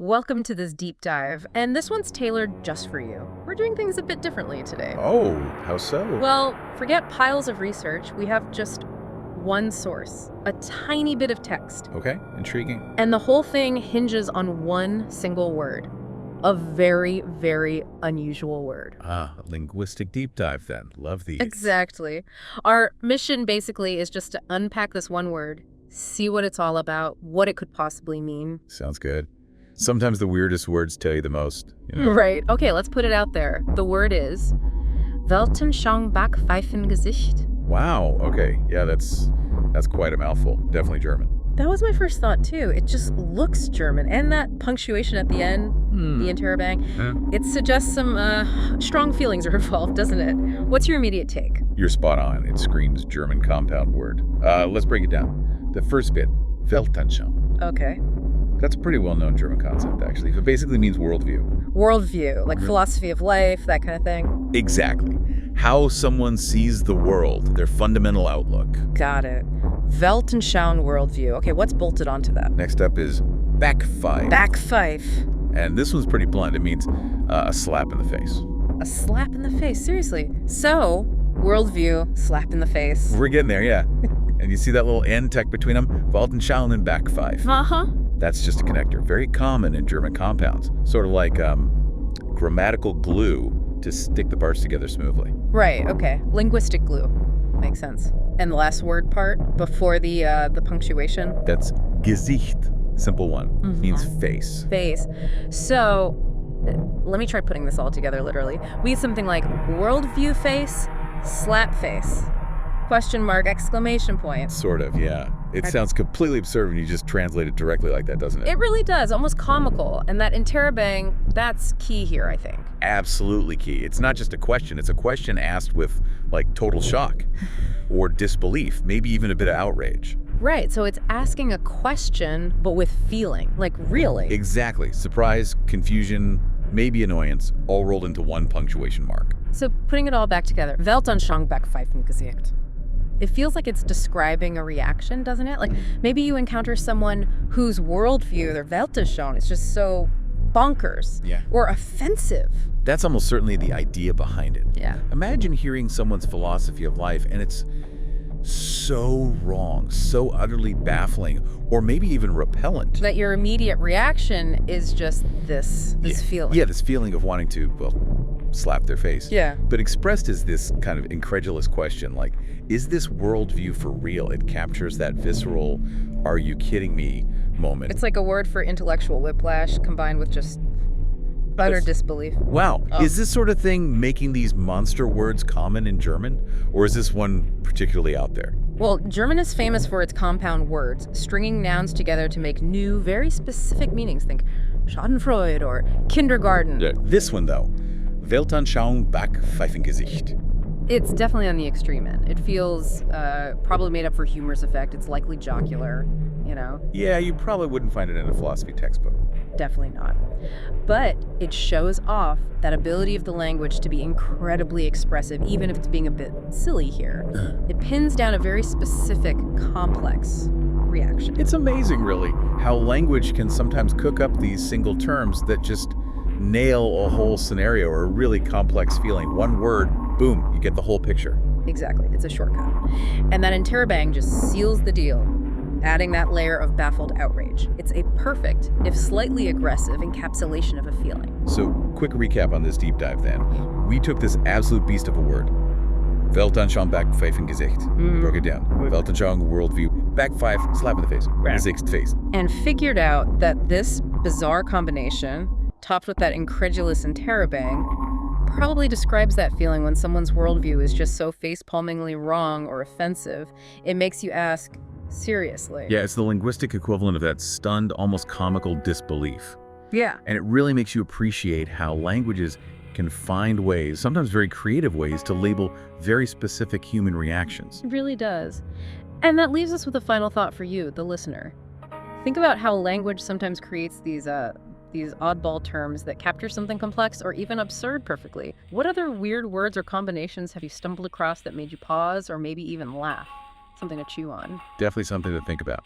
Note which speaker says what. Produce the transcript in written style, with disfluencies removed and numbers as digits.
Speaker 1: Welcome to this deep dive, and this one's tailored just for you. We're doing things a bit differently today.
Speaker 2: Oh, how so?
Speaker 1: Well, forget piles of research. We have just one source, a tiny bit of text.
Speaker 2: Okay, intriguing.
Speaker 1: And the whole thing hinges on one single word. A very, very unusual word.
Speaker 2: Ah, a linguistic deep dive then. Love these.
Speaker 1: Exactly. Our mission basically is just to unpack this one word, see what it's all about, what it could possibly mean.
Speaker 2: Sounds good. Sometimes the weirdest words tell you the most. You know?
Speaker 1: Right. Okay, let's put it out there. The word is Weltanschauungbackpfeifengesicht.
Speaker 2: Wow, okay. Yeah, that's quite a mouthful. Definitely German.
Speaker 1: That was my first thought, too. It just looks German. And that punctuation at the end, the interrobang, it suggests some strong feelings are involved, doesn't it? What's your immediate take?
Speaker 2: You're spot on. It screams German compound word. Let's break it down. The first bit, Weltanschauung.
Speaker 1: Okay.
Speaker 2: That's a pretty well-known German concept, actually. It basically means worldview.
Speaker 1: Worldview, like philosophy of life, that kind of thing.
Speaker 2: Exactly. How someone sees the world, their fundamental outlook.
Speaker 1: Got it. Weltanschauung worldview. Okay, what's bolted onto that?
Speaker 2: Next up is Backpfeif.
Speaker 1: Backpfeif.
Speaker 2: And this one's pretty blunt. It means a slap in the face.
Speaker 1: A slap in the face, seriously. So, worldview, slap in the face.
Speaker 2: We're getting there, yeah. And you see that little N tech between them? Weltanschauung and Backpfeif.
Speaker 1: Uh-huh.
Speaker 2: That's just a connector. Very common in German compounds. Sort of like grammatical glue to stick the parts together smoothly.
Speaker 1: Right, okay. Linguistic glue. Makes sense. And the last word part before the punctuation?
Speaker 2: That's Gesicht. Simple one. Means face.
Speaker 1: Face. So, let me try putting this all together literally. We get something like worldview face, slap face, question mark, exclamation point.
Speaker 2: Sort of, yeah. It sounds completely absurd when you just translate it directly like that, doesn't it?
Speaker 1: It really does, almost comical. And that interrobang, that's key here, I think.
Speaker 2: Absolutely key. It's not just a question. It's a question asked with, like, total shock or disbelief, maybe even a bit of outrage.
Speaker 1: Right, so it's asking a question, but with feeling, like really.
Speaker 2: Exactly. Surprise, confusion, maybe annoyance, all rolled into one punctuation mark.
Speaker 1: So putting it all back together, Weltanschauungbackpfeifengesicht. It feels like it's describing a reaction, doesn't it? Like maybe you encounter someone whose worldview, their Weltanschauung, is just so bonkers or offensive.
Speaker 2: That's almost certainly the idea behind it.
Speaker 1: Yeah.
Speaker 2: Imagine hearing someone's philosophy of life and it's so wrong, so utterly baffling, or maybe even repellent.
Speaker 1: That your immediate reaction is just this feeling.
Speaker 2: Yeah, this feeling of wanting to, well, slap their face.
Speaker 1: Yeah.
Speaker 2: But expressed as this kind of incredulous question, like, is this worldview for real? It captures that visceral, are you kidding me moment.
Speaker 1: It's like a word for intellectual whiplash combined with just utter disbelief.
Speaker 2: Wow. Is this sort of thing making these monster words common in German? Or is this one particularly out there?
Speaker 1: Well, German is famous for its compound words, stringing nouns together to make new, very specific meanings. Think Schadenfreude or kindergarten.
Speaker 2: Yeah. This one, though, Weltanschauungbackpfeifengesicht.
Speaker 1: It's definitely on the extreme end. It feels probably made up for humorous effect. It's likely jocular, you know?
Speaker 2: Yeah, you probably wouldn't find it in a philosophy textbook.
Speaker 1: Definitely not. But it shows off that ability of the language to be incredibly expressive, even if it's being a bit silly here. It pins down a very specific, complex reaction.
Speaker 2: It's amazing, really, how language can sometimes cook up these single terms that just nail a whole scenario or a really complex feeling. One word, boom, you get the whole picture.
Speaker 1: Exactly, it's a shortcut. And that interrobang just seals the deal, adding that layer of baffled outrage. It's a perfect, if slightly aggressive, encapsulation of a feeling.
Speaker 2: So, quick recap on this deep dive then. We took this absolute beast of a word, Weltanschauungbackpfeifengesicht, broke it down. Weltanschauung worldview, Backpfeif, slap in the face, Gesicht face.
Speaker 1: And figured out that this bizarre combination, topped with that incredulous interrobang, probably describes that feeling when someone's worldview is just so face-palmingly wrong or offensive, it makes you ask, seriously?
Speaker 2: Yeah, it's the linguistic equivalent of that stunned, almost comical disbelief.
Speaker 1: Yeah.
Speaker 2: And it really makes you appreciate how languages can find ways, sometimes very creative ways, to label very specific human reactions.
Speaker 1: It really does. And that leaves us with a final thought for you, the listener. Think about how language sometimes creates these oddball terms that capture something complex or even absurd perfectly. What other weird words or combinations have you stumbled across that made you pause or maybe even laugh? Something to chew on.
Speaker 2: Definitely something to think about.